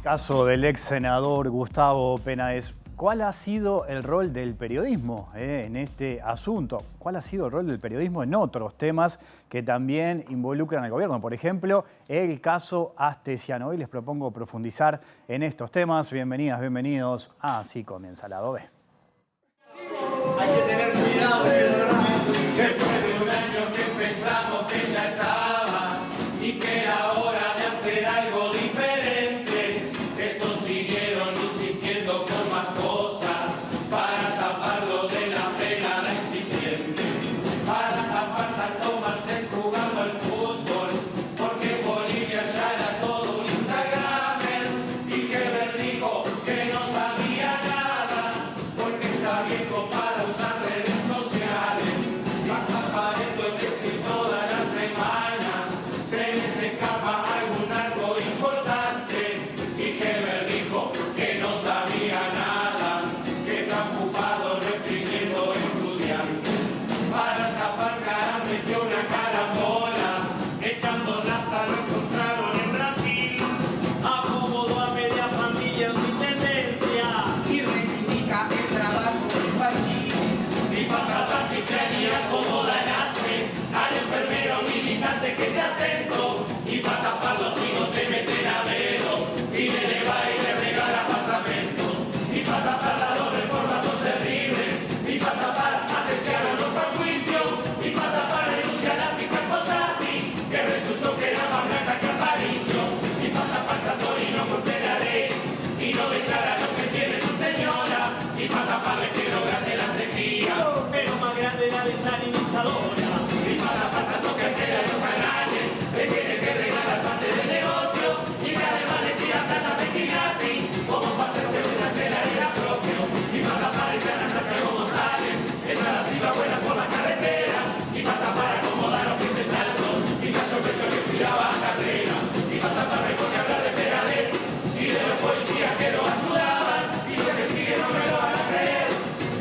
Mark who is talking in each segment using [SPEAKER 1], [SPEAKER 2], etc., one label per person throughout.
[SPEAKER 1] Caso del ex senador Gustavo Penaes. ¿Cuál ha sido el rol del periodismo en este asunto? ¿Cuál ha sido el rol del periodismo en otros temas que también involucran al gobierno? Por ejemplo, el caso Astesiano. Hoy les propongo profundizar en estos temas. Bienvenidas, bienvenidos. Así comienza Lado B.
[SPEAKER 2] Hay que tener cuidado, después de un año que pensamos que ya estaba y que era hora de hacer algo diferente. Estos siguieron insistiendo con más cosas para taparlo de la pegada incipiente, para tapar Santo Marcel jugando al fútbol, porque Bolivia ya era todo un Instagramer y que Berrico que no sabía nada, porque está viejo para usar redes sociales. Basta para esto que toda la semana se les escapa algún algo importante y que Berrico que no sabía nada, que está ocupado reprimiendo estudiantes. Para tapar cara metió una carambola, echando nafta lo encontraron en Brasil. Acomodó a media familia en su tendencia y reivindica el trabajo del país. Y para tratar sin claridad acomoda el ACE al enfermero militante que te atento. Y para tapar los hijos te meten a dedo y le eleva y le regala apartamentos. Y para tapar las dos reformas son terribles. Y para tapar Astesiano no fue a juicio. Y para tapar denuncia a la pica Fossati, que resultó que era más blanca que Aparicio. Y para tapar Santorino cumple la ley y no declara lo que tiene su señora. Y para taparle que lo grande la sequía, pero más grande la desalinizadora. Y para tapar Santo que altera los canales, le tiene que regalar parte del negocio. Y que además le tira plata a Pettinati, como para hacerse una tela era propio. Y para tapar el plan hasta Calvo González, esa la silva buena por la carretera. Y para tapar acomodar los clientes altos, y Cacho Pecho que cuidaba la carrera. Y para tapar mejor que hablar de Penaes y de los policías que lo ayudaban. Y los que siguen no me lo van a creer,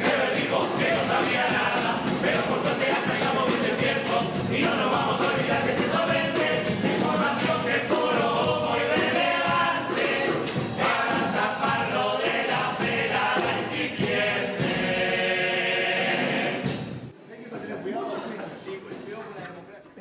[SPEAKER 2] que me dijo que no sabía nada, pero por suerte la traigamos bien de tiempo y no nos vamos a olvidar que te torrente información que es puro humo y relevante para taparlo de la pelada incipiente.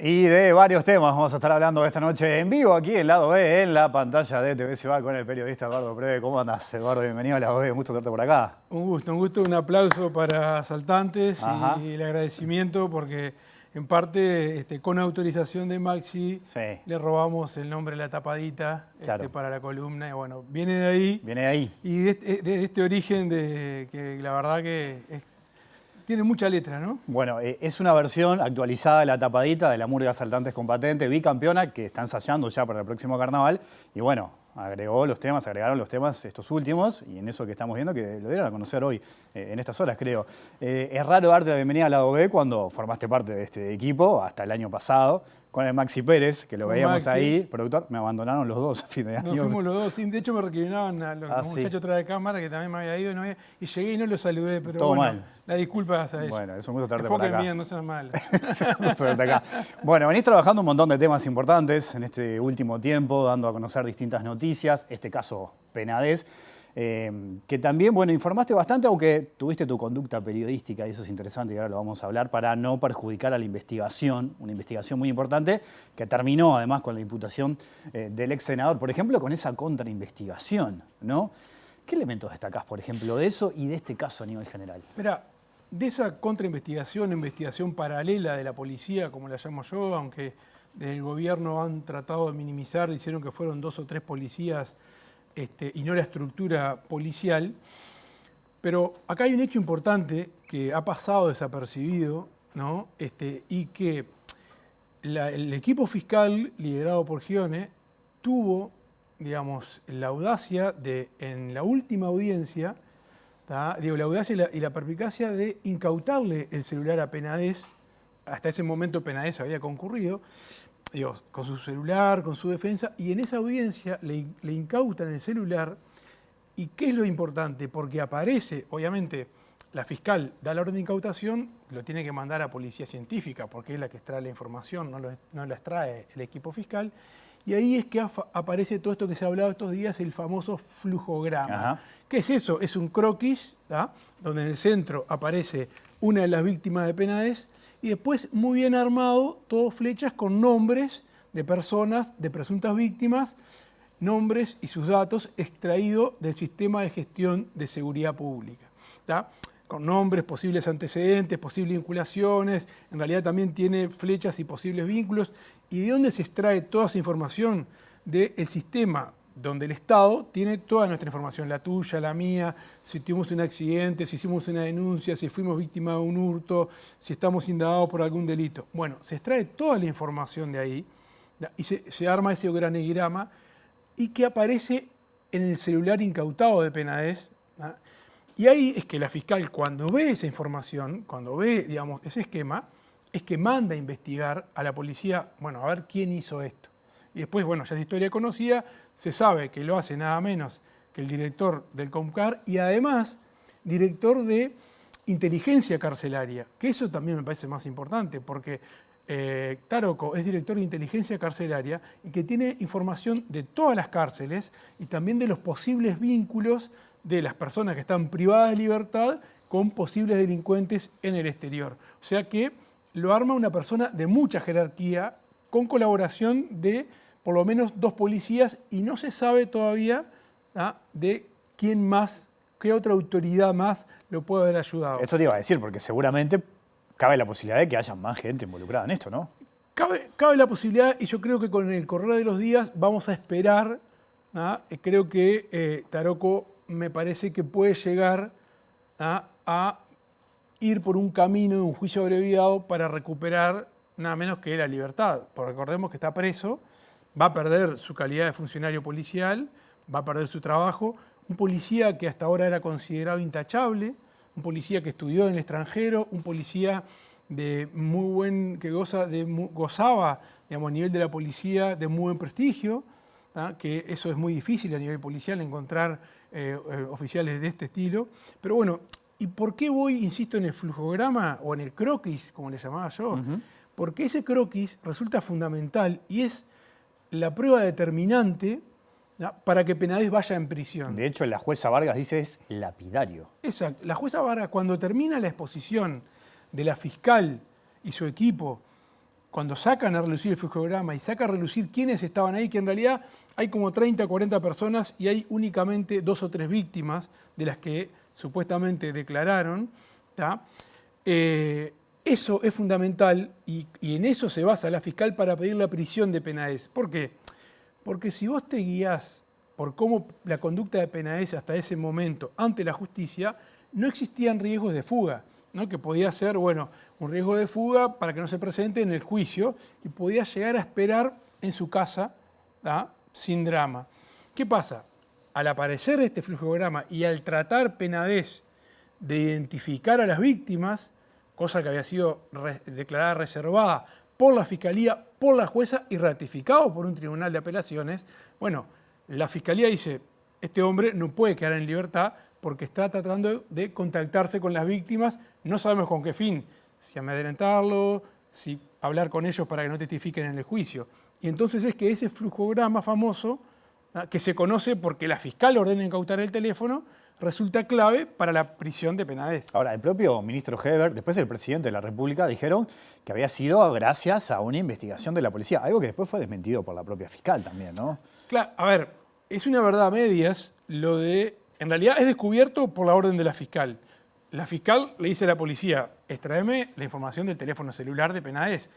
[SPEAKER 1] Y de varios temas vamos a estar hablando esta noche en vivo aquí en Lado B, en la pantalla de TV Ciudad con el periodista Eduardo Preve. ¿Cómo andás, Eduardo? Bienvenido a Lado B, un gusto tenerte por acá.
[SPEAKER 3] Un gusto, un aplauso para Asaltantes.
[SPEAKER 1] Ajá.
[SPEAKER 3] Y el agradecimiento porque en parte con autorización de Maxi
[SPEAKER 1] Sí.
[SPEAKER 3] le robamos el nombre de La Tapadita
[SPEAKER 1] Claro.
[SPEAKER 3] para la columna y bueno, viene de ahí.
[SPEAKER 1] Viene de ahí.
[SPEAKER 3] Y de este origen de que la verdad que tiene mucha letra, ¿no?
[SPEAKER 1] Bueno, es una versión actualizada de La Tapadita de la Murga Asaltantes con Patente, bicampeona, que está ensayando ya para el próximo carnaval. Y bueno, agregaron los temas estos últimos, y en eso que estamos viendo, que lo dieron a conocer hoy, en estas horas, creo. Es raro darte la bienvenida al Lado B cuando formaste parte de este equipo, hasta el año pasado, con el Maxi Pérez, que lo
[SPEAKER 3] Con
[SPEAKER 1] veíamos
[SPEAKER 3] Maxi.
[SPEAKER 1] ahí, productor. Me abandonaron los dos a fin de año.
[SPEAKER 3] Nos fuimos los dos. Sí, de hecho, me recriminaban a los
[SPEAKER 1] Sí.
[SPEAKER 3] muchachos atrás de cámara que también me había ido y llegué y no los saludé. Pero
[SPEAKER 1] Todo
[SPEAKER 3] bueno,
[SPEAKER 1] mal.
[SPEAKER 3] la disculpa es a ellos.
[SPEAKER 1] Bueno, es un gusto tenerte
[SPEAKER 3] El
[SPEAKER 1] por
[SPEAKER 3] foco es
[SPEAKER 1] acá.
[SPEAKER 3] mío, no sean malos.
[SPEAKER 1] Acá. Bueno, venís trabajando un montón de temas importantes en este último tiempo, dando a conocer distintas noticias, este caso Penaes, que también, bueno, informaste bastante, aunque tuviste tu conducta periodística, y eso es interesante, y ahora lo vamos a hablar, para no perjudicar a la investigación, una investigación muy importante, que terminó además con la imputación del ex senador, por ejemplo, con esa contrainvestigación, ¿no? ¿Qué elementos destacás, por ejemplo, de eso y de este caso a nivel general?
[SPEAKER 3] Mira, de esa contrainvestigación, investigación paralela de la policía, como la llamo yo, aunque del gobierno han tratado de minimizar, dijeron que fueron 2 o 3 policías y no la estructura policial. Pero acá hay un hecho importante que ha pasado desapercibido, ¿no? Y que el equipo fiscal liderado por Gione tuvo, digamos, la audacia de, en la última audiencia, la audacia y la perspicacia de incautarle el celular a Penaes. Hasta ese momento Penaes había concurrido, con su celular, con su defensa, y en esa audiencia le incautan el celular. ¿Y qué es lo importante? Porque aparece, obviamente, la fiscal da la orden de incautación, lo tiene que mandar a policía científica, porque es la que extrae la información, no la extrae el equipo fiscal. Y ahí es que aparece todo esto que se ha hablado estos días, el famoso flujograma.
[SPEAKER 1] Ajá.
[SPEAKER 3] ¿Qué es eso? Es un croquis, ¿tá? Donde en el centro aparece una de las víctimas de Penades y después, muy bien armado, todo flechas con nombres de personas, de presuntas víctimas, nombres y sus datos extraídos del sistema de gestión de seguridad pública, ¿tá? Con nombres, posibles antecedentes, posibles vinculaciones, en realidad también tiene flechas y posibles vínculos. ¿Y de dónde se extrae toda esa información? Del sistema donde el Estado tiene toda nuestra información, la tuya, la mía, si tuvimos un accidente, si hicimos una denuncia, si fuimos víctima de un hurto, si estamos indagados por algún delito. Bueno, se extrae toda la información de ahí y se arma ese organigrama y que aparece en el celular incautado de Penades. ¿Ah? Y ahí es que la fiscal, cuando ve esa información, cuando ve, digamos, ese esquema, es que manda a investigar a la policía, bueno, a ver quién hizo esto. Y después, bueno, ya es historia conocida, se sabe que lo hace nada menos que el director del COMCAR y además director de inteligencia carcelaria, que eso también me parece más importante, porque Tároko es director de inteligencia carcelaria y que tiene información de todas las cárceles y también de los posibles vínculos de las personas que están privadas de libertad con posibles delincuentes en el exterior. O sea que lo arma una persona de mucha jerarquía con colaboración de por lo menos 2 policías y no se sabe todavía de quién más, qué otra autoridad más lo puede haber ayudado.
[SPEAKER 1] Eso te iba a decir, porque seguramente cabe la posibilidad de que haya más gente involucrada en esto, ¿no?
[SPEAKER 3] Cabe la posibilidad y yo creo que con el correr de los días vamos a esperar. Creo que Tároko me parece que puede llegar a ir por un camino de un juicio abreviado para recuperar nada menos que la libertad. Porque recordemos que está preso, va a perder su calidad de funcionario policial, va a perder su trabajo. Un policía que hasta ahora era considerado intachable, un policía que estudió en el extranjero, un policía de muy buen, que gozaba, digamos, a nivel de la policía de muy buen prestigio, que eso es muy difícil a nivel policial encontrar oficiales de este estilo. Pero bueno, ¿y por qué voy, insisto, en el flujograma o en el croquis, como le llamaba yo? Uh-huh. Porque ese croquis resulta fundamental y es la prueba determinante para que Penades vaya en prisión.
[SPEAKER 1] De hecho, la jueza Vargas dice es lapidario.
[SPEAKER 3] Exacto. La jueza Vargas, cuando termina la exposición de la fiscal y su equipo, cuando sacan a relucir el flujograma y sacan a relucir quiénes estaban ahí, que en realidad hay como 30 o 40 personas y hay únicamente 2 o 3 víctimas de las que supuestamente declararon, eso es fundamental y en eso se basa la fiscal para pedir la prisión de Penades. ¿Por qué? Porque si vos te guías por cómo la conducta de Penades hasta ese momento ante la justicia, no existían riesgos de fuga, ¿no? Que podía ser, bueno, un riesgo de fuga para que no se presente en el juicio y podía llegar a esperar en su casa, sin drama. ¿Qué pasa? Al aparecer este flujograma y al tratar Penades de identificar a las víctimas, cosa que había sido declarada reservada por la Fiscalía, por la jueza y ratificado por un tribunal de apelaciones, bueno, la Fiscalía dice, este hombre no puede quedar en libertad porque está tratando de contactarse con las víctimas, no sabemos con qué fin, si amedrentarlo, si hablar con ellos para que no testifiquen en el juicio. Y entonces es que ese flujograma famoso, que se conoce porque la fiscal ordena incautar el teléfono, resulta clave para la prisión de Penades.
[SPEAKER 1] Ahora, el propio ministro Heber, después el presidente de la República, dijeron que había sido gracias a una investigación de la policía, algo que después fue desmentido por la propia fiscal también, ¿no?
[SPEAKER 3] Claro, a ver, es una verdad a medias lo de... En realidad es descubierto por la orden de la fiscal. La fiscal le dice a la policía, extráeme la información del teléfono celular de Penades.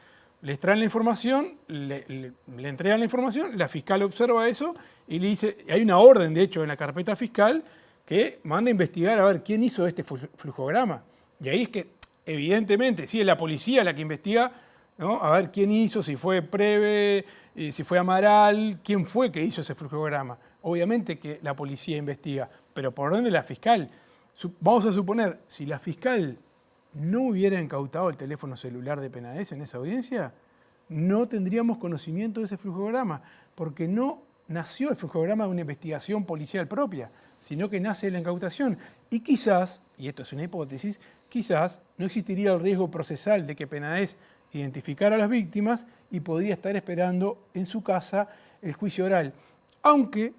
[SPEAKER 3] Le extraen la información, le entregan la información, la fiscal observa eso y le dice, hay una orden de hecho en la carpeta fiscal que manda a investigar a ver quién hizo este flujograma. Y ahí es que, evidentemente, sí es la policía la que investiga, ¿no? A ver quién hizo, si fue Preve, si fue Amaral, quién fue que hizo ese flujograma. Obviamente que la policía investiga, pero por orden de la fiscal. Vamos a suponer, si la fiscal no hubiera incautado el teléfono celular de Penades en esa audiencia, no tendríamos conocimiento de ese flujograma, porque no nació el flujograma de una investigación policial propia, sino que nace de la incautación. Y quizás, y esto es una hipótesis, quizás no existiría el riesgo procesal de que Penades identificar a las víctimas y podría estar esperando en su casa el juicio oral. Aunque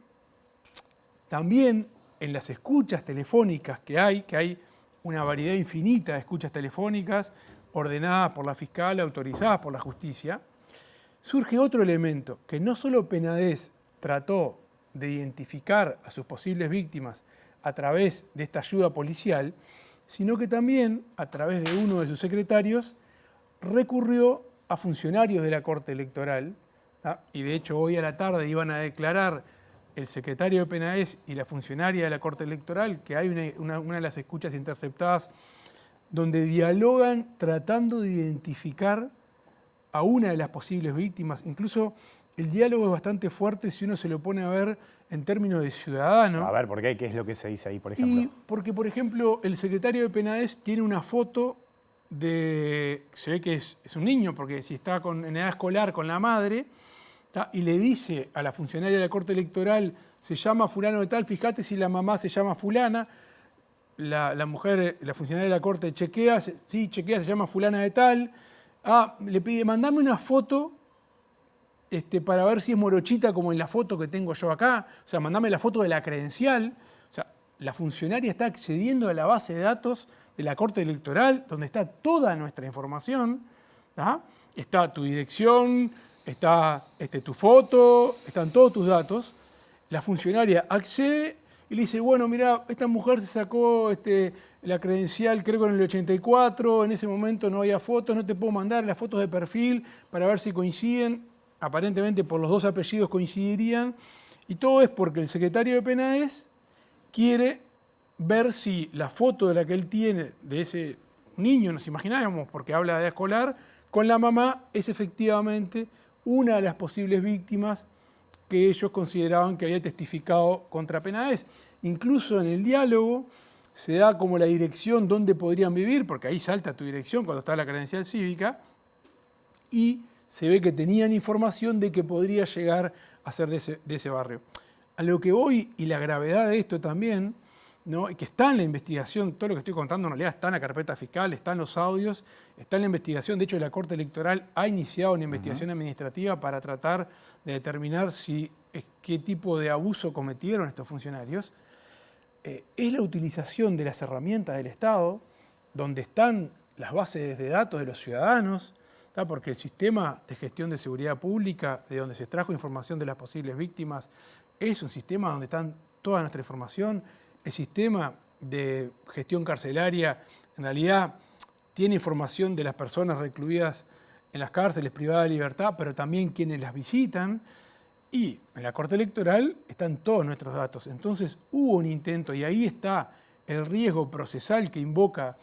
[SPEAKER 3] también en las escuchas telefónicas que hay una variedad infinita de escuchas telefónicas ordenadas por la fiscal, autorizadas por la justicia, surge otro elemento, que no solo Penades trató de identificar a sus posibles víctimas a través de esta ayuda policial, sino que también, a través de uno de sus secretarios, recurrió a funcionarios de la Corte Electoral, ¿tá? Y de hecho hoy a la tarde iban a declarar el secretario de Penades y la funcionaria de la Corte Electoral, que hay una de las escuchas interceptadas donde dialogan tratando de identificar a una de las posibles víctimas. Incluso el diálogo es bastante fuerte si uno se lo pone a ver en términos de ciudadano.
[SPEAKER 1] A ver, ¿por qué? ¿Qué es lo que se dice ahí, por ejemplo?
[SPEAKER 3] Y porque, por ejemplo, el secretario de Penades tiene una foto de... Se ve que es un niño, porque si está en edad escolar con la madre, ¿tá? Y le dice a la funcionaria de la Corte Electoral, se llama fulano de tal, fíjate si la mamá se llama fulana. La mujer, la funcionaria de la Corte chequea, sí, chequea, se llama fulana de tal. Le pide, mandame una foto para ver si es morochita como en la foto que tengo yo acá. O sea, mandame la foto de la credencial. O sea, la funcionaria está accediendo a la base de datos de la Corte Electoral, donde está toda nuestra información. ¿Tá? Está tu dirección, está tu foto, están todos tus datos. La funcionaria accede y le dice, bueno, mira, esta mujer se sacó la credencial creo que en el 84, en ese momento no había fotos, no te puedo mandar las fotos de perfil para ver si coinciden. Aparentemente por los dos apellidos coincidirían. Y todo es porque el secretario de Penades quiere ver si la foto de la que él tiene de ese niño, nos imaginábamos, porque habla de edad escolar, con la mamá es efectivamente una de las posibles víctimas que ellos consideraban que había testificado contra Penades. Incluso en el diálogo se da como la dirección donde podrían vivir, porque ahí salta tu dirección cuando está la credencial cívica, y se ve que tenían información de que podría llegar a ser de ese barrio. A lo que voy, y la gravedad de esto también, ¿no? Que está en la investigación, todo lo que estoy contando en realidad está en la carpeta fiscal, está en los audios, está en la investigación. De hecho, la Corte Electoral ha iniciado una investigación administrativa para tratar de determinar qué tipo de abuso cometieron estos funcionarios. Es la utilización de las herramientas del Estado, donde están las bases de datos de los ciudadanos, ¿tá? Porque el sistema de gestión de seguridad pública, de donde se extrajo información de las posibles víctimas, es un sistema donde está toda nuestra información. El sistema de gestión carcelaria en realidad tiene información de las personas recluidas en las cárceles privadas de libertad, pero también quienes las visitan. Y en la Corte Electoral están todos nuestros datos. Entonces hubo un intento, y ahí está el riesgo procesal que invoca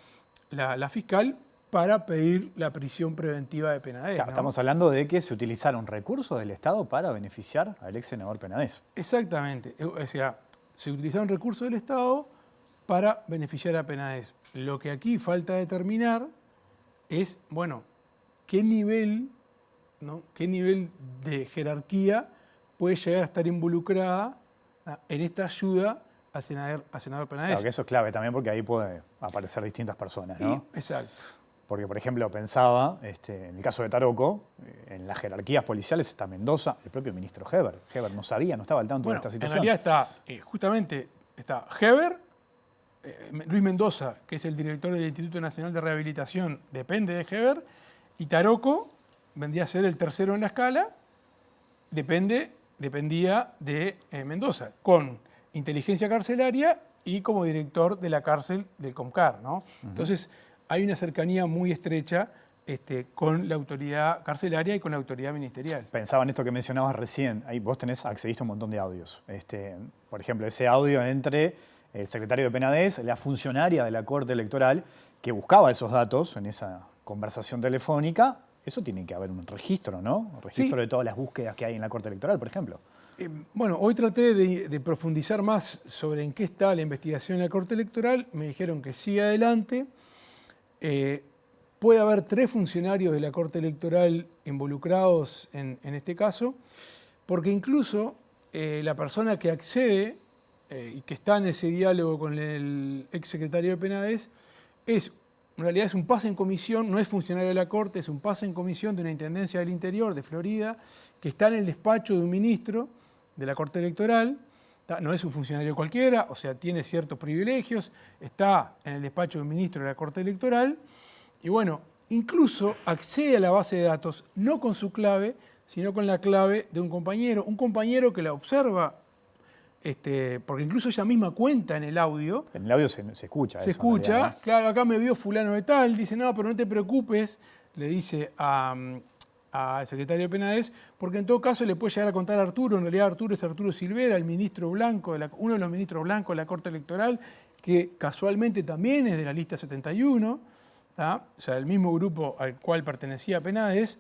[SPEAKER 3] la fiscal para pedir la prisión preventiva de Penades.
[SPEAKER 1] Claro,
[SPEAKER 3] ¿no?
[SPEAKER 1] estamos hablando de que se utilizaron recursos del Estado para beneficiar al ex senador Penades.
[SPEAKER 3] Exactamente. O sea, se utilizaron recursos del Estado para beneficiar a Penades. Lo que aquí falta determinar es, bueno, qué nivel de jerarquía puede llegar a estar involucrada en esta ayuda al senador Penades.
[SPEAKER 1] Claro, que eso es clave también porque ahí puede aparecer distintas personas, ¿no?
[SPEAKER 3] Exacto.
[SPEAKER 1] Porque, por ejemplo, pensaba, en el caso de Taroco, en las jerarquías policiales está Mendoza, el propio ministro Heber. Heber no sabía, no estaba al tanto de esta situación.
[SPEAKER 3] En realidad justamente está Heber, Luis Mendoza, que es el director del Instituto Nacional de Rehabilitación, depende de Heber, y Taroco vendría a ser el tercero en la escala, dependía de Mendoza, con inteligencia carcelaria y como director de la cárcel del Comcar, ¿no? Entonces, hay una cercanía muy estrecha con la autoridad carcelaria y con la autoridad ministerial.
[SPEAKER 1] Pensaba en esto que mencionabas recién. Ahí vos accediste a un montón de audios. Por ejemplo, ese audio entre el secretario de Penades, la funcionaria de la Corte Electoral, que buscaba esos datos en esa conversación telefónica. Eso tiene que haber un registro, ¿no? Un registro de todas las búsquedas que hay en la Corte Electoral, por ejemplo.
[SPEAKER 3] Bueno, hoy traté de profundizar más sobre en qué está la investigación en la Corte Electoral. Me dijeron que sigue adelante. Puede haber 3 funcionarios de la Corte Electoral involucrados en este caso, porque incluso la persona que accede y que está en ese diálogo con el exsecretario de Penades es en realidad es un pase en comisión, no es funcionario de la Corte, es un pase en comisión de una Intendencia del Interior de Florida, que está en el despacho de un ministro de la Corte Electoral. No es un funcionario cualquiera, o sea, tiene ciertos privilegios, está en el despacho de un ministro de la Corte Electoral, y bueno, incluso accede a la base de datos, no con su clave, sino con la clave de un compañero que la observa, porque incluso ella misma cuenta en el audio.
[SPEAKER 1] En el audio se escucha.
[SPEAKER 3] Se
[SPEAKER 1] eso,
[SPEAKER 3] escucha,
[SPEAKER 1] en realidad, ¿no?
[SPEAKER 3] claro, acá me vio fulano de tal, dice, no, pero no te preocupes, le dice al secretario de Penades, porque en todo caso le puede llegar a contar a Arturo, en realidad Arturo es Arturo Silvera, el ministro blanco, uno de los ministros blancos de la Corte Electoral, que casualmente también es de la lista 71, o sea, el mismo grupo al cual pertenecía Penades.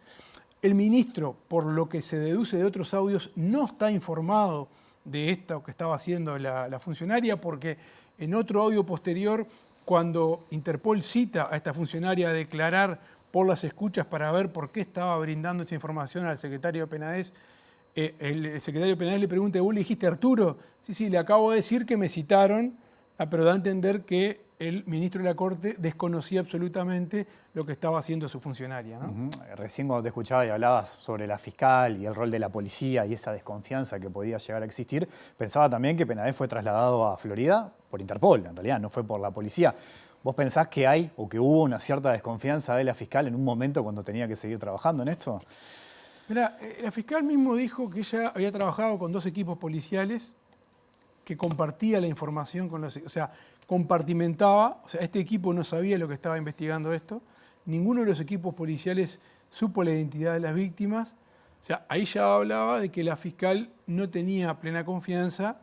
[SPEAKER 3] El ministro, por lo que se deduce de otros audios, no está informado de esto que estaba haciendo la funcionaria, porque en otro audio posterior, cuando Interpol cita a esta funcionaria a declarar por las escuchas para ver por qué estaba brindando esa información al secretario de Penades, el secretario de Penades le pregunta, ¿vos le dijiste a Arturo? Sí, le acabo de decir que me citaron, pero da a entender que el ministro de la Corte desconocía absolutamente lo que estaba haciendo su funcionaria, ¿no?
[SPEAKER 1] Recién cuando te escuchaba y hablabas sobre la fiscal y el rol de la policía y esa desconfianza que podía llegar a existir, pensaba también que Penades fue trasladado a Florida por Interpol, en realidad no fue por la policía. ¿Vos pensás que hay o que hubo una cierta desconfianza de la fiscal en un momento cuando tenía que seguir trabajando en esto?
[SPEAKER 3] Mira, la fiscal mismo dijo que ella había trabajado con 2 equipos policiales, que compartía la información con los... O sea, compartimentaba, o sea, este equipo no sabía lo que estaba investigando esto, ninguno de los equipos policiales supo la identidad de las víctimas, o sea, ahí ya hablaba de que la fiscal no tenía plena confianza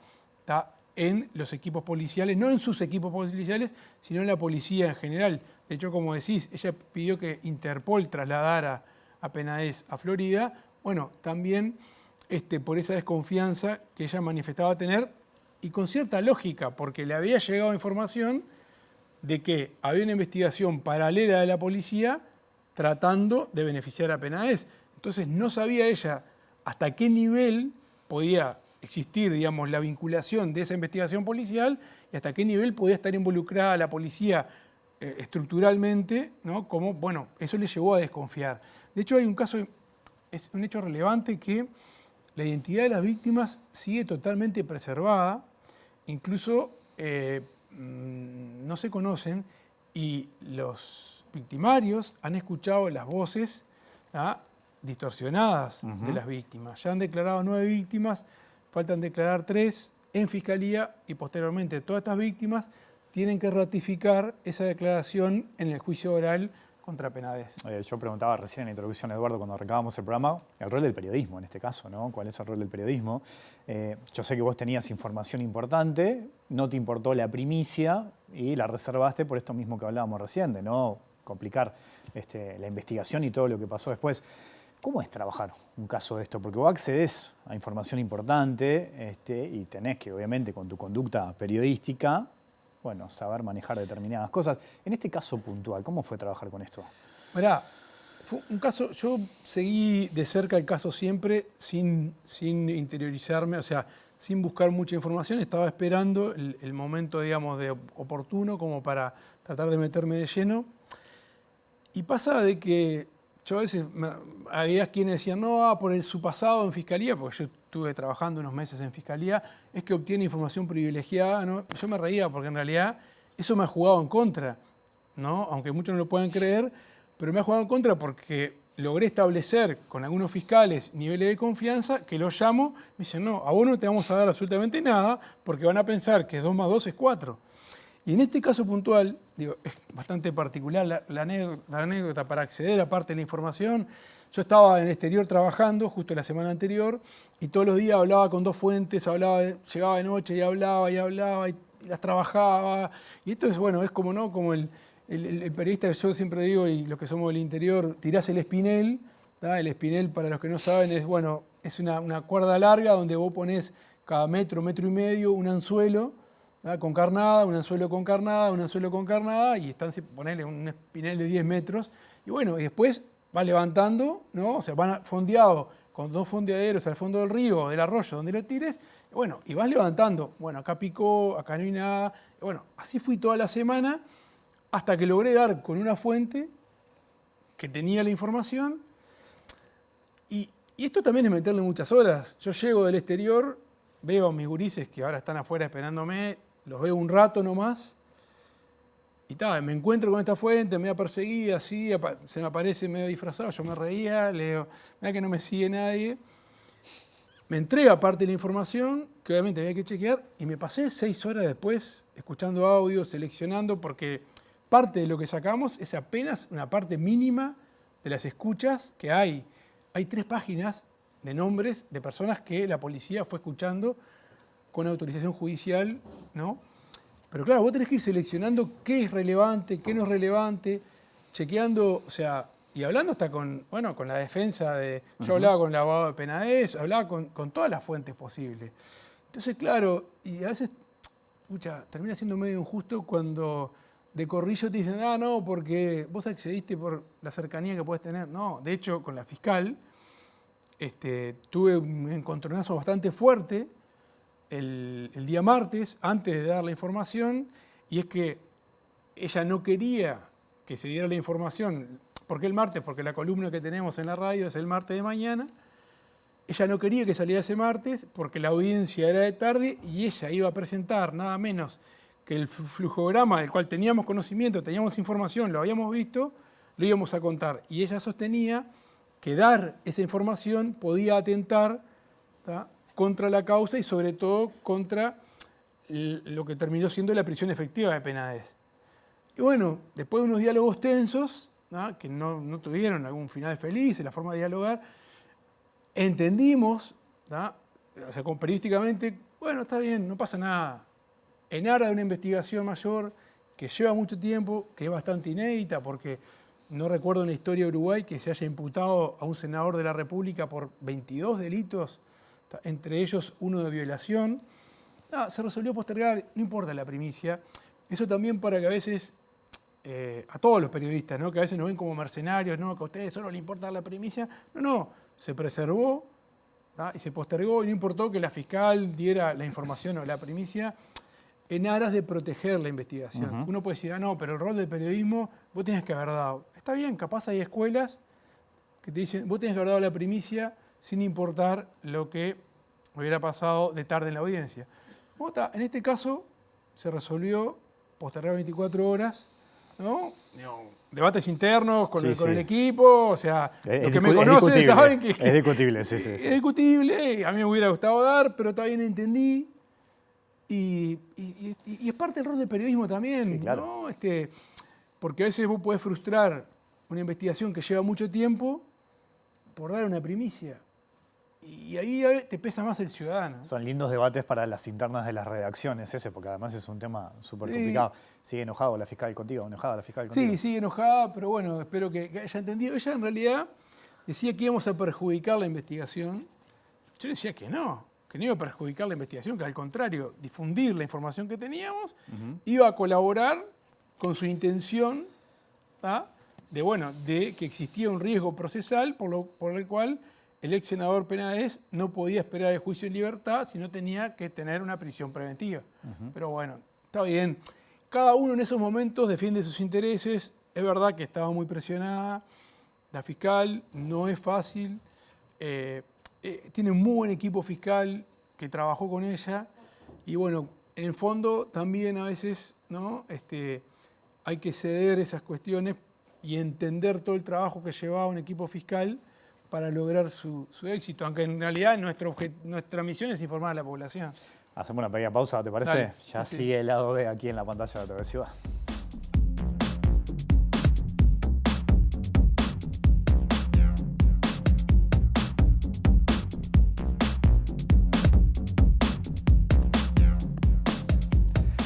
[SPEAKER 3] en los equipos policiales, no en sus equipos policiales, sino en la policía en general. De hecho, como decís, ella pidió que Interpol trasladara a Penades a Florida, bueno, también por esa desconfianza que ella manifestaba tener, y con cierta lógica, porque le había llegado información de que había una investigación paralela de la policía tratando de beneficiar a Penades. Entonces no sabía ella hasta qué nivel podía existir, digamos, la vinculación de esa investigación policial y hasta qué nivel podía estar involucrada la policía estructuralmente, ¿no? Como, bueno, eso le llevó a desconfiar. De hecho, hay un caso, es un hecho relevante, que la identidad de las víctimas sigue totalmente preservada. Incluso no se conocen y los victimarios han escuchado las voces distorsionadas de las víctimas. Ya han declarado 9 víctimas, faltan declarar 3 en fiscalía y posteriormente todas estas víctimas tienen que ratificar esa declaración en el juicio oral contra Penades.
[SPEAKER 1] Yo preguntaba recién en la introducción, Eduardo, cuando arrancábamos el programa, el rol del periodismo en este caso, ¿no? ¿Cuál es el rol del periodismo? Yo sé que vos tenías información importante, no te importó la primicia y la reservaste por esto mismo que hablábamos recién, de no complicar la investigación y todo lo que pasó después. ¿Cómo es trabajar un caso de esto? Porque vos accedés a información importante y tenés que, obviamente, con tu conducta periodística, bueno, saber manejar determinadas cosas. En este caso puntual, ¿cómo fue trabajar con esto?
[SPEAKER 3] Mirá, fue un caso, yo seguí de cerca el caso siempre sin interiorizarme, o sea, sin buscar mucha información, estaba esperando el momento, digamos, de oportuno como para tratar de meterme de lleno. Y pasa de que yo a veces, había quienes decían, no, por su pasado en fiscalía, porque yo estuve trabajando unos meses en fiscalía, es que obtiene información privilegiada, ¿no? Yo me reía porque en realidad eso me ha jugado en contra, ¿no? Aunque muchos no lo puedan creer, pero me ha jugado en contra porque logré establecer con algunos fiscales niveles de confianza que los llamo, me dicen, no, a vos no te vamos a dar absolutamente nada porque van a pensar que 2 más 2 es 4. Y en este caso puntual, digo, es bastante particular la anécdota para acceder a parte de la información. Yo estaba en el exterior trabajando justo la semana anterior y todos los días hablaba con 2 fuentes, llegaba de noche y hablaba y las trabajaba. Y esto es, bueno, es como, ¿no? Como el periodista que yo siempre digo, y los que somos del interior, tirás el espinel. ¿tá? El espinel, para los que no saben, es, bueno, es una cuerda larga donde vos ponés cada metro, metro y medio, un anzuelo, con carnada, un anzuelo con carnada, un anzuelo con carnada, y están, ponele un espinel de 10 metros, y bueno, y después va levantando, ¿no? O sea, van fondeados con 2 fondeaderos al fondo del río, del arroyo, donde lo tires, y bueno, y vas levantando, bueno, acá picó, acá no hay nada, y bueno, así fui toda la semana, hasta que logré dar con una fuente que tenía la información. Y esto también es meterle muchas horas. Yo llego del exterior, veo a mis gurises que ahora están afuera esperándome, los veo un rato nomás, y me encuentro con esta fuente, medio perseguida, así, se me aparece medio disfrazado, yo me reía, le digo, mirá que no me sigue nadie. Me entrega parte de la información, que obviamente había que chequear, y me pasé 6 horas después escuchando audio, seleccionando, porque parte de lo que sacamos es apenas una parte mínima de las escuchas que hay. Hay 3 páginas de nombres de personas que la policía fue escuchando con autorización judicial, ¿no? Pero claro, vos tenés que ir seleccionando qué es relevante, qué no es relevante, chequeando, o sea, y hablando hasta con la defensa de... Yo hablaba con el abogado de Penades, hablaba con todas las fuentes posibles. Entonces, claro, y a veces, termina siendo medio injusto cuando de corrillo te dicen, no, porque vos accediste por la cercanía que puedes tener. No, de hecho, con la fiscal tuve un encontronazo bastante fuerte el día martes, antes de dar la información, y es que ella no quería que se diera la información. ¿Por qué el martes? Porque la columna que tenemos en la radio es el martes de mañana. Ella no quería que saliera ese martes porque la audiencia era de tarde y ella iba a presentar nada menos que el flujograma del cual teníamos conocimiento, teníamos información, lo habíamos visto, lo íbamos a contar. Y ella sostenía que dar esa información podía atentar contra la causa y sobre todo contra lo que terminó siendo la prisión efectiva de Penades. Y bueno, después de unos diálogos tensos, que no tuvieron algún final feliz en la forma de dialogar, entendimos, o sea, periodísticamente, bueno, está bien, no pasa nada. En aras de una investigación mayor que lleva mucho tiempo, que es bastante inédita, porque no recuerdo en la historia de Uruguay que se haya imputado a un senador de la República por 22 delitos, entre ellos uno de violación. Se resolvió postergar, no importa la primicia. Eso también para que a veces, a todos los periodistas, ¿no? Que a veces nos ven como mercenarios, ¿no? Que a ustedes solo les importa la primicia. No, se preservó y se postergó y no importó que la fiscal diera la información o la primicia en aras de proteger la investigación. Uno puede decir, no, pero el rol del periodismo vos tenés que haber dado. Está bien, capaz hay escuelas que te dicen, vos tenés que haber dado la primicia sin importar lo que hubiera pasado de tarde en la audiencia. En este caso se resolvió postergar 24 horas, ¿no? Debates internos con el equipo, o sea, los que me conocen saben que
[SPEAKER 1] es discutible, sí.
[SPEAKER 3] Es discutible, a mí me hubiera gustado dar, pero también entendí. Y es parte del rol del periodismo también,
[SPEAKER 1] sí, claro.
[SPEAKER 3] ¿no? Porque a veces vos podés frustrar una investigación que lleva mucho tiempo por dar una primicia. Y ahí te pesa más el ciudadano.
[SPEAKER 1] Son lindos debates para las internas de las redacciones porque además es un tema súper complicado. ¿Sigue enojado la fiscal contigo? ¿Enojada la fiscal contigo?
[SPEAKER 3] Sí, sigue enojada, pero bueno, espero que haya entendido. Ella en realidad decía que íbamos a perjudicar la investigación. Yo decía que no iba a perjudicar la investigación, que al contrario, difundir la información que teníamos, iba a colaborar con su intención de que existía un riesgo procesal por el cual el ex senador Penades no podía esperar el juicio en libertad, sino tenía que tener una prisión preventiva. Pero bueno, está bien. Cada uno en esos momentos defiende sus intereses. Es verdad que estaba muy presionada. La fiscal no es fácil. Tiene un muy buen equipo fiscal que trabajó con ella. Y bueno, en el fondo también a veces, ¿no? Hay que ceder esas cuestiones y entender todo el trabajo que llevaba un equipo fiscal para lograr su éxito, aunque en realidad nuestra misión es informar a la población.
[SPEAKER 1] Hacemos una pequeña pausa, ¿te parece?
[SPEAKER 3] Dale,
[SPEAKER 1] ya
[SPEAKER 3] sí.
[SPEAKER 1] Sigue el lado B aquí en la pantalla de TV Ciudad.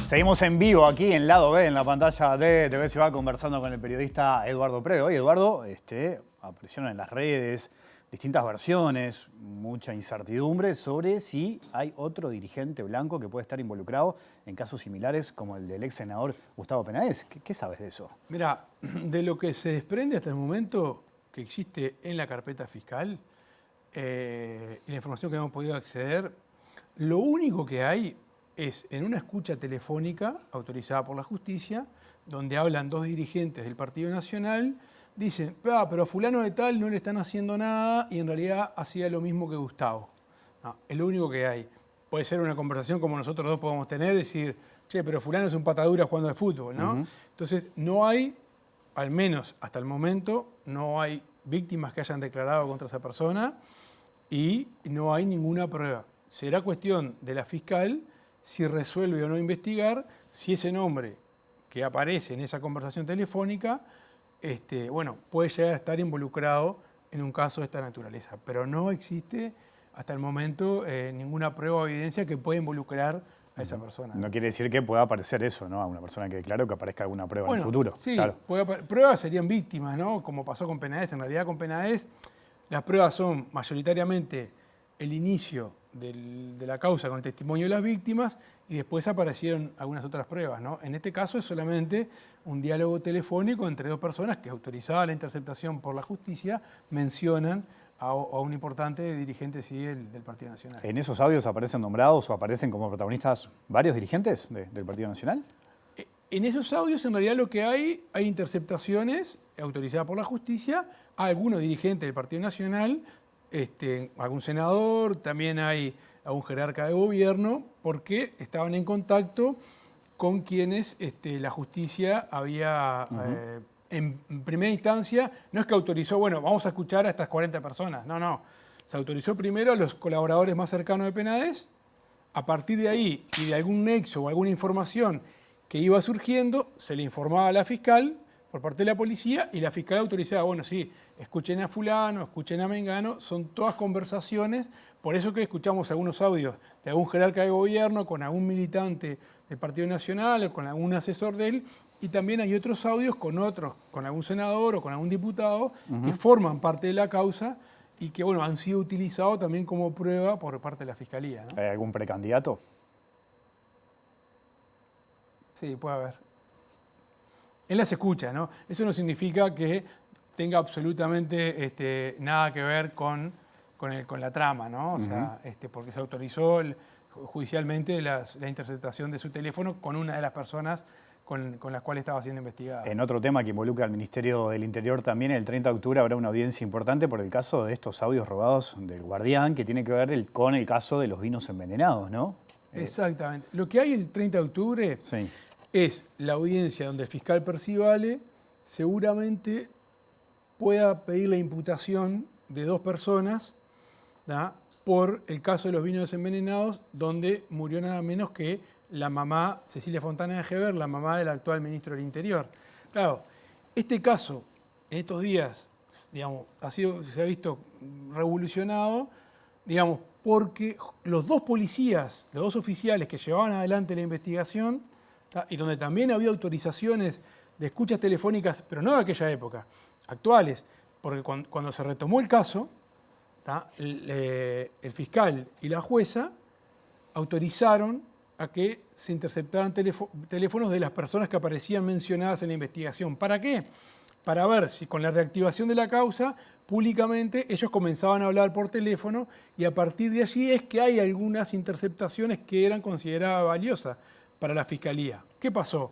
[SPEAKER 1] Seguimos en vivo aquí en Lado B, en la pantalla de TV Ciudad, conversando con el periodista Eduardo Prego. Oye, Eduardo, aparecieron en las redes distintas versiones, mucha incertidumbre sobre si hay otro dirigente blanco que puede estar involucrado en casos similares como el del ex senador Gustavo Penades. ¿Qué sabes de eso?
[SPEAKER 3] Mira, de lo que se desprende hasta el momento que existe en la carpeta fiscal y la información que hemos podido acceder, lo único que hay es en una escucha telefónica autorizada por la justicia donde hablan dos dirigentes del Partido Nacional, dicen, pero a fulano de tal no le están haciendo nada y en realidad hacía lo mismo que Gustavo. No, es lo único que hay. Puede ser una conversación como nosotros dos podemos tener, decir, che, pero fulano es un patadura jugando de fútbol, ¿no? Entonces, no hay, al menos hasta el momento, no hay víctimas que hayan declarado contra esa persona y no hay ninguna prueba. Será cuestión de la fiscal si resuelve o no investigar si ese nombre que aparece en esa conversación telefónica, puede llegar a estar involucrado en un caso de esta naturaleza. Pero no existe hasta el momento ninguna prueba o evidencia que pueda involucrar a esa persona.
[SPEAKER 1] No quiere decir que pueda aparecer eso, ¿no? A una persona que declaró que aparezca alguna prueba en el futuro.
[SPEAKER 3] Sí,
[SPEAKER 1] claro.
[SPEAKER 3] Pruebas serían víctimas, ¿no? Como pasó con Penades. En realidad con Penades las pruebas son mayoritariamente el inicio de la causa con el testimonio de las víctimas y después aparecieron algunas otras pruebas, ¿no? En este caso es solamente un diálogo telefónico entre dos personas que, autorizada la interceptación por la justicia, mencionan a un importante dirigente civil del Partido Nacional.
[SPEAKER 1] ¿En esos audios aparecen nombrados o aparecen como protagonistas varios dirigentes del Partido Nacional?
[SPEAKER 3] En esos audios, en realidad, lo que hay interceptaciones autorizadas por la justicia a algunos dirigentes del Partido Nacional, algún senador, también hay algún jerarca de gobierno, porque estaban en contacto con quienes la justicia había, en primera instancia, no es que autorizó, bueno, vamos a escuchar a estas 40 personas, no. Se autorizó primero a los colaboradores más cercanos de Penades, a partir de ahí y de algún nexo o alguna información que iba surgiendo, se le informaba a la fiscal por parte de la policía y la fiscal autorizaba, bueno, sí, escuchen a fulano, escuchen a mengano, son todas conversaciones, por eso que escuchamos algunos audios de algún jerarca de gobierno con algún militante del Partido Nacional o con algún asesor de él, y también hay otros audios con algún senador o con algún diputado que forman parte de la causa y que, bueno, han sido utilizados también como prueba por parte de la Fiscalía, ¿no?
[SPEAKER 1] ¿Hay algún precandidato?
[SPEAKER 3] Sí, puede haber. Él las escucha, ¿no? Eso no significa que tenga absolutamente nada que ver con la trama, ¿no? O sea, porque se autorizó judicialmente la interceptación de su teléfono con una de las personas con las cuales estaba siendo investigada.
[SPEAKER 1] En otro tema que involucra al Ministerio del Interior también, el 30 de octubre habrá una audiencia importante por el caso de estos audios robados del Guardián, que tiene que ver con el caso de los vinos envenenados, ¿no?
[SPEAKER 3] Exactamente. Lo que hay el 30 de octubre es la audiencia donde el fiscal Percivale seguramente pueda pedir la imputación de dos personas, ¿da?, por el caso de los vinos envenenados, donde murió nada menos que la mamá, Cecilia Fontana de Heber, la mamá del actual ministro del Interior. Claro, este caso, en estos días, digamos, se ha visto revolucionado, digamos, porque los dos policías, los dos oficiales que llevaban adelante la investigación, ¿tá?, y donde también había autorizaciones de escuchas telefónicas, pero no de aquella época, actuales, porque cuando se retomó el caso, el fiscal y la jueza autorizaron a que se interceptaran teléfonos de las personas que aparecían mencionadas en la investigación. ¿Para qué? Para ver si con la reactivación de la causa, públicamente ellos comenzaban a hablar por teléfono y a partir de allí es que hay algunas interceptaciones que eran consideradas valiosas para la Fiscalía. ¿Qué pasó?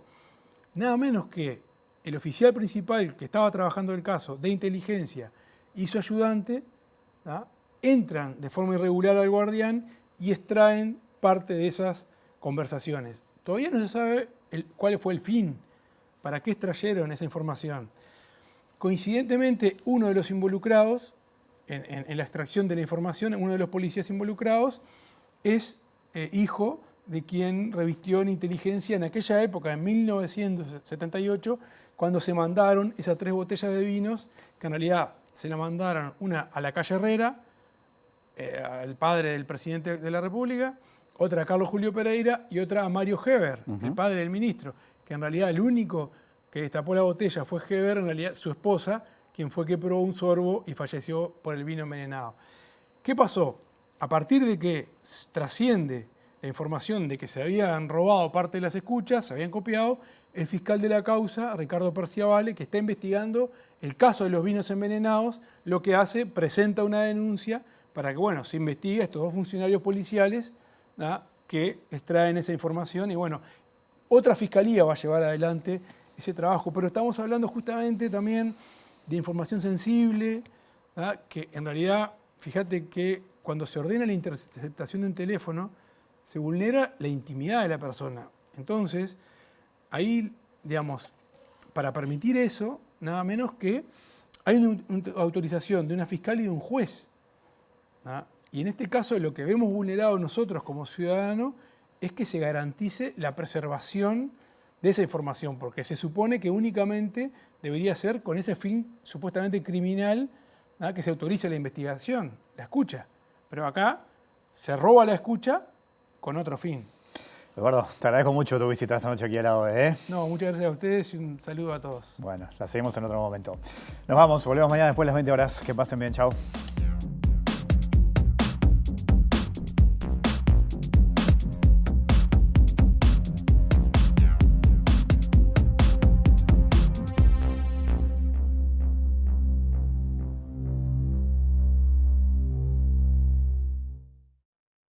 [SPEAKER 3] Nada menos que el oficial principal que estaba trabajando el caso de inteligencia y su ayudante, ¿tá?, entran de forma irregular al Guardián y extraen parte de esas conversaciones. Todavía no se sabe cuál fue el fin, para qué extrayeron esa información. Coincidentemente, uno de los involucrados en la extracción de la información, uno de los policías involucrados, es hijo de quien revistió en inteligencia en aquella época, en 1978, cuando se mandaron esas 3 botellas de vinos, que en realidad se la mandaron una a la calle Herrera, al padre del presidente de la República, otra a Carlos Julio Pereira y otra a Mario Heber, el padre del ministro, que en realidad el único que destapó la botella fue Heber, en realidad su esposa, quien fue que probó un sorbo y falleció por el vino envenenado. ¿Qué pasó? A partir de que trasciende la información de que se habían robado parte de las escuchas, se habían copiado, el fiscal de la causa, Ricardo Percivale, que está investigando el caso de los vinos envenenados, lo que hace, presenta una denuncia para que, bueno, se investigue a estos 2 funcionarios policiales, ¿da?, que extraen esa información y, bueno, otra fiscalía va a llevar adelante ese trabajo. Pero estamos hablando justamente también de información sensible, ¿verdad? Que en realidad, fíjate que cuando se ordena la interceptación de un teléfono, se vulnera la intimidad de la persona. Entonces, ahí, digamos, para permitir eso, nada menos que hay una autorización de una fiscal y de un juez. ¿Ah? Y en este caso lo que vemos vulnerado nosotros como ciudadanos es que se garantice la preservación de esa información, porque se supone que únicamente debería ser con ese fin supuestamente criminal, ¿ah? Que se autorice la investigación, la escucha. Pero acá se roba la escucha con otro fin.
[SPEAKER 1] Eduardo, te agradezco mucho tu visita esta noche aquí al lado, ¿eh?
[SPEAKER 3] No, muchas gracias a ustedes y un saludo a todos.
[SPEAKER 1] Bueno, la seguimos en otro momento. Nos vamos, volvemos mañana después de las 20 horas. Que pasen bien, chao.